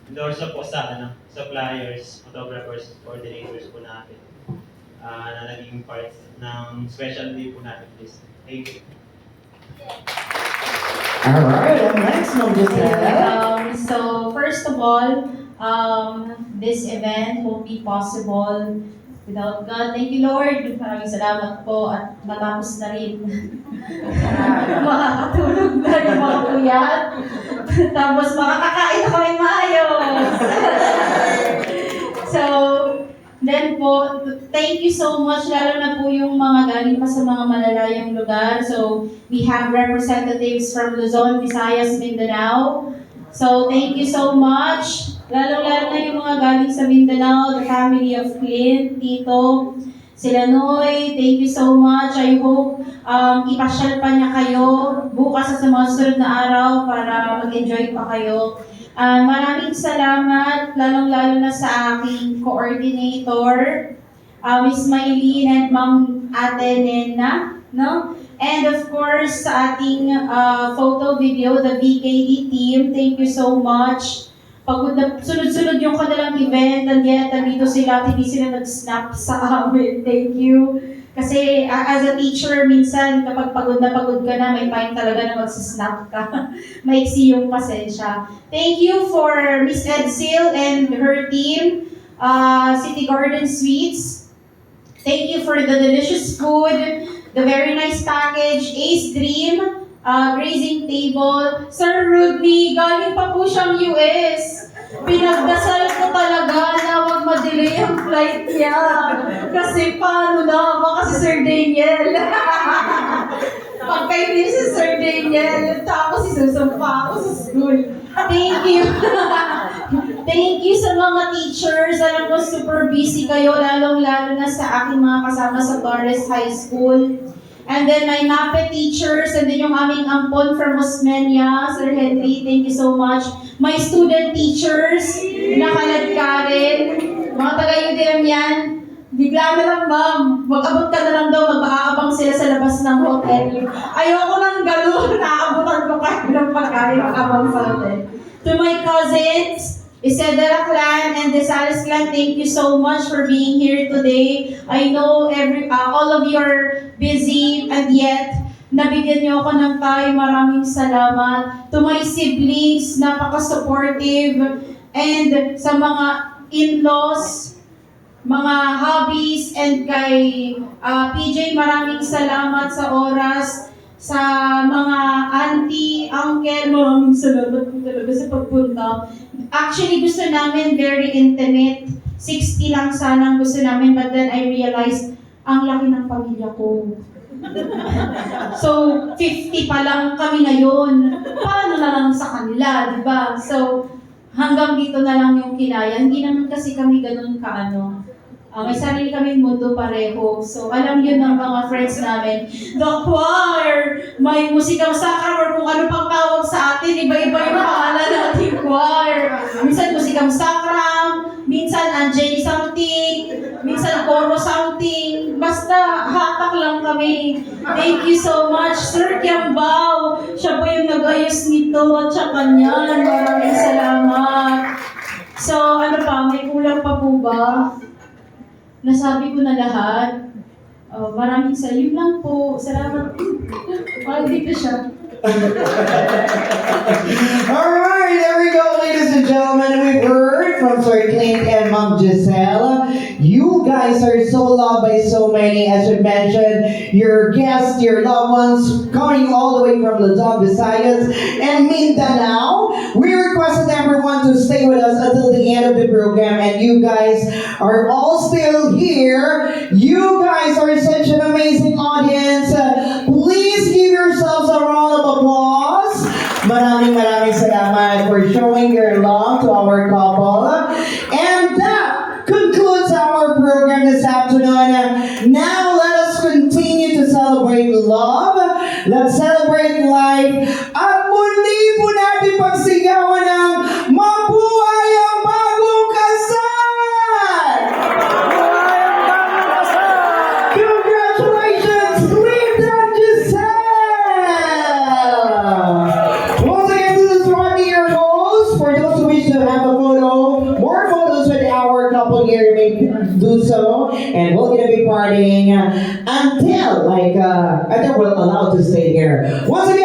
endorse po sa suppliers, photographers, coordinators po natin na naging part ng special day po natin this. Thank you. Alright, and next, Ma'am Giselle. So first of all, this event won't be possible without God. Thank you, Lord. Maraming salamat po at matapos na rin. Makakatulog na yung mga puyat. Tapos makakakain na kami maayos. So, then po, thank you so much, lalo na po yung mga galing pa sa mga malalayang lugar. So, we have representatives from Luzon, Visayas, Mindanao. So, thank you so much. Lalo-lalo na yung mga galing sa Mindanao, the family of Clint, Tito, sila Noy, thank you so much. I hope ipasyal pa niya kayo bukas sa mga susunod na araw para mag-enjoy pa kayo. Maraming salamat, lalong-lalo na sa aking coordinator, Miss Maylene and Ma'am Ate Nena, no? And of course, sa ating photo video, the VKD team, thank you so much. Pagod na, sunod-sunod yung kanilang event, and yet, nandito sila, at hindi sila nag-snap sa amin. Thank you. Kasi as a teacher, minsan kapag pagod ka na, may time talaga na mag-snap ka. Maiksi yung pasensya. Thank you for Miss Edsel and her team, City Garden Suites. Thank you for the delicious food, the very nice package, Ace Dream, grazing table. Sir Rudney, galing pa po siyang US. Pinagdasal ko talaga na wag ma-delay ang flight niya. Kasi paano na, baka si Sir Daniel. Pagkainin si Sir Daniel, tapos isusumpa ako sa school. Thank you. Thank you sa mga teachers. Alam ko super busy kayo, lalong-lalo na sa aking mga kasama sa Torres High School. And then my MAPE teachers, and then yung aming ampon from Osmeña, Sir Henry, thank you so much. My student teachers, nakaladkarin, mga taga-UDM yan, bigla na lang ma'am, mag-abot ka na lang daw, mag-aabang sila sa labas ng hotel. Ayoko nang gano'n, naabutan ko kayo ng pagkain, mag-abang sa hotel. To my cousins, Isedra clan and the Salas clan, thank you so much for being here today. I know all of you are busy and yet nabigyan niyo ako ng time. Maraming salamat. To my siblings, napaka-supportive. And sa mga in-laws, mga hobbies, and kay PJ, maraming salamat sa oras. Sa mga auntie, uncle, maraming salamat po talaga sa pagpunta. Actually, gusto namin very intimate. 60 lang sana ang gusto namin, but then I realized, ang laki ng pamilya ko. So, 50 pa lang kami ngayon. Paano na lang sa kanila, di ba? So, hanggang dito na lang yung kinaya. Hindi naman kasi kami ganun kaano. May sarili kaming mundo pareho. So, alam yun ng mga friends namin. The choir! May musikang sakra or kung ano pang tawag sa atin. Iba-iba yung pangalan natin choir. Minsan musikang sakra, minsan Angeli something, minsan Coro something. Basta hatak lang kami. Thank you so much, Sir Kiambao. Siya po yung nag-ayos nito at saka niyan. Maraming salamat. So, ano pa? May kulang pa po ba? Nasabi ko na lahat. Maraming yun lang po. Salamat. Parang dito siya. Alright, there we go, ladies and gentlemen. We've heard from Sir Clint and Ma'am Giselle. You guys are so loved by so many. As you mentioned, your guests, your loved ones, coming all the way from Luzon, Visayas, and Mindanao. We requested everyone to stay with us until the end of the program, and you guys are all still here. You guys are such an amazing audience. Please give yourselves a round of applause. Maraming salamat for showing your love to our couple. And that concludes our program this afternoon. Now let us continue to celebrate love. Let's celebrate life. At muli po natin pagsigawan ng mabuhay ang bagong kasal! Congratulations, Clint and Giselle! Once again, this is Rodney, your host. For those who wish to have a photo, more photos with our couple here, you may do so. And we're gonna be partying until we're allowed to stay here. Once again,